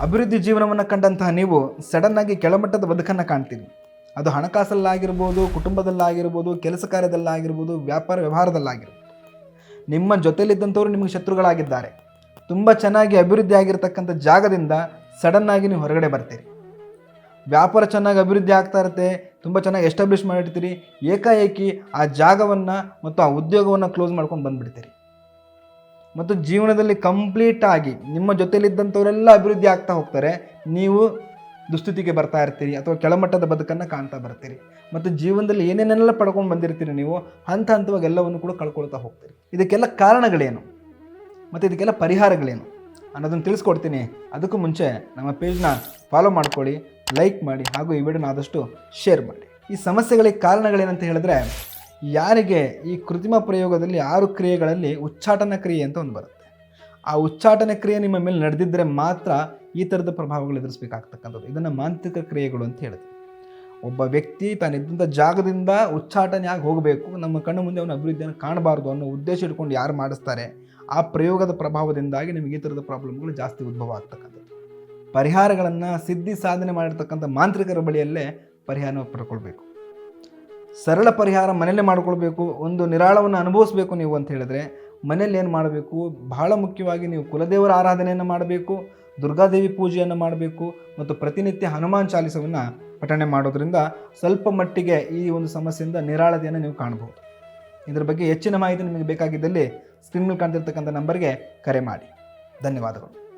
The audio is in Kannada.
ಅಭಿವೃದ್ಧಿ ಜೀವನವನ್ನು ಕಂಡಂತಹ ನೀವು ಸಡನ್ನಾಗಿ ಕೆಳಮಟ್ಟದ ಬದುಕನ್ನು ಕಾಣ್ತೀರಿ. ಅದು ಹಣಕಾಸಲ್ಲಾಗಿರ್ಬೋದು, ಕುಟುಂಬದಲ್ಲಾಗಿರ್ಬೋದು, ಕೆಲಸ ಕಾರ್ಯದಲ್ಲಾಗಿರ್ಬೋದು, ವ್ಯಾಪಾರ ವ್ಯವಹಾರದಲ್ಲಾಗಿರ್ಬೋದು. ನಿಮ್ಮ ಜೊತೆಯಲ್ಲಿದ್ದಂಥವ್ರು ನಿಮಗೆ ಶತ್ರುಗಳಾಗಿದ್ದಾರೆ. ತುಂಬ ಚೆನ್ನಾಗಿ ಅಭಿವೃದ್ಧಿ ಆಗಿರ್ತಕ್ಕಂಥ ಜಾಗದಿಂದ ಸಡನ್ನಾಗಿ ನೀವು ಹೊರಗಡೆ ಬರ್ತೀರಿ. ವ್ಯಾಪಾರ ಚೆನ್ನಾಗಿ ಅಭಿವೃದ್ಧಿ ಆಗ್ತಾ ಇರುತ್ತೆ, ತುಂಬ ಚೆನ್ನಾಗಿ ಎಸ್ಟಾಬ್ಲಿಷ್ ಮಾಡಿರ್ತೀರಿ. ಏಕಾಏಕಿ ಆ ಜಾಗವನ್ನು ಮತ್ತು ಆ ಉದ್ಯೋಗವನ್ನು ಕ್ಲೋಸ್ ಮಾಡ್ಕೊಂಡು ಬಂದುಬಿಡ್ತೀರಿ. ಮತ್ತು ಜೀವನದಲ್ಲಿ ಕಂಪ್ಲೀಟಾಗಿ ನಿಮ್ಮ ಜೊತೆಯಲ್ಲಿದ್ದಂಥವರೆಲ್ಲ ಅಭಿವೃದ್ಧಿ ಆಗ್ತಾ ಹೋಗ್ತಾರೆ, ನೀವು ದುಸ್ಥಿತಿಗೆ ಬರ್ತಾ ಇರ್ತೀರಿ ಅಥವಾ ಕೆಳಮಟ್ಟದ ಬದುಕನ್ನು ಕಾಣ್ತಾ ಬರ್ತೀರಿ. ಮತ್ತು ಜೀವನದಲ್ಲಿ ಏನೇನೆಲ್ಲ ಪಡ್ಕೊಂಡು ಬಂದಿರ್ತೀರಿ ನೀವು ಹಂತವಾಗಿ ಎಲ್ಲವನ್ನು ಕೂಡ ಕಳ್ಕೊಳ್ತಾ ಹೋಗ್ತೀರಿ. ಇದಕ್ಕೆಲ್ಲ ಕಾರಣಗಳೇನು ಮತ್ತು ಇದಕ್ಕೆಲ್ಲ ಪರಿಹಾರಗಳೇನು ಅನ್ನೋದನ್ನು ತಿಳಿಸ್ಕೊಡ್ತೀನಿ. ಅದಕ್ಕೂ ಮುಂಚೆ ನಮ್ಮ ಪೇಜ್ನ ಫಾಲೋ ಮಾಡ್ಕೊಳ್ಳಿ, ಲೈಕ್ ಮಾಡಿ ಹಾಗೂ ಈ ವಿಡಿಯೋನ ಆದಷ್ಟು ಶೇರ್ ಮಾಡಿ. ಈ ಸಮಸ್ಯೆಗಳಿಗೆ ಕಾರಣಗಳೇನಂತ ಹೇಳಿದ್ರೆ, ಯಾರಿಗೆ ಈ ಕೃತ್ರಿಮ ಪ್ರಯೋಗದಲ್ಲಿ 6 ಕ್ರಿಯೆಗಳಲ್ಲಿ ಉಚ್ಚಾಟನ ಕ್ರಿಯೆ ಅಂತ ಒಂದು ಬರುತ್ತೆ. ಆ ಉಚ್ಚಾಟನ ಕ್ರಿಯೆ ನಿಮ್ಮ ಮೇಲೆ ನಡೆದಿದ್ದರೆ ಮಾತ್ರ ಈ ಥರದ ಪ್ರಭಾವಗಳು ಎದುರಿಸಬೇಕಾಗ್ತಕ್ಕಂಥದ್ದು. ಇದನ್ನು ಮಾಂತ್ರಿಕ ಕ್ರಿಯೆಗಳು ಅಂತ ಹೇಳ್ತೀವಿ. ಒಬ್ಬ ವ್ಯಕ್ತಿ ತಾನಿದ್ದಂಥ ಜಾಗದಿಂದ ಉಚ್ಚಾಟನೆ ಆಗಿ ಹೋಗಬೇಕು, ನಮ್ಮ ಕಣ್ಣು ಮುಂದೆ ಅವನ ಅಭಿವೃದ್ಧಿಯನ್ನು ಕಾಣಬಾರ್ದು ಅನ್ನೋ ಉದ್ದೇಶ ಇಟ್ಕೊಂಡು ಯಾರು ಮಾಡಿಸ್ತಾರೆ, ಆ ಪ್ರಯೋಗದ ಪ್ರಭಾವದಿಂದಾಗಿ ನಿಮಗೆ ಈ ಥರದ ಪ್ರಾಬ್ಲಮ್ಗಳು ಜಾಸ್ತಿ ಉದ್ಭವ ಆಗ್ತಕ್ಕಂಥದ್ದು. ಪರಿಹಾರಗಳನ್ನು ಸಿದ್ಧಿ ಸಾಧನೆ ಮಾಡಿರ್ತಕ್ಕಂಥ ಮಾಂತ್ರಿಕರ ಬಳಿಯಲ್ಲೇ ಪರಿಹಾರ ಪಡ್ಕೊಳ್ಬೇಕು. ಸರಳ ಪರಿಹಾರ ಮನೆಯಲ್ಲೇ ಮಾಡ್ಕೊಳ್ಬೇಕು. ಒಂದು ನಿರಾಳವನ್ನು ಅನುಭವಿಸ್ಬೇಕು ನೀವು ಅಂತ ಹೇಳಿದ್ರೆ ಮನೇಲಿ ಏನು ಮಾಡಬೇಕು, ಬಹಳ ಮುಖ್ಯವಾಗಿ ನೀವು ಕುಲದೇವರ ಆರಾಧನೆಯನ್ನು ಮಾಡಬೇಕು, ದುರ್ಗಾದೇವಿ ಪೂಜೆಯನ್ನು ಮಾಡಬೇಕು ಮತ್ತು ಪ್ರತಿನಿತ್ಯ ಹನುಮಾನ್ ಚಾಲಿಸವನ್ನು ಪಠಣೆ ಮಾಡೋದ್ರಿಂದ ಸ್ವಲ್ಪ ಮಟ್ಟಿಗೆ ಈ ಒಂದು ಸಮಸ್ಯೆಯಿಂದ ನಿರಾಳತೆಯನ್ನು ನೀವು ಕಾಣಬಹುದು. ಇದರ ಬಗ್ಗೆ ಹೆಚ್ಚಿನ ಮಾಹಿತಿ ನಿಮಗೆ ಬೇಕಾಗಿದ್ದಲ್ಲಿ ಸ್ಕ್ರೀನ್ ಮೇಲೆ ಕಾಣ್ತಿರ್ತಕ್ಕಂಥ ನಂಬರ್ಗೆ ಕರೆ ಮಾಡಿ. ಧನ್ಯವಾದಗಳು.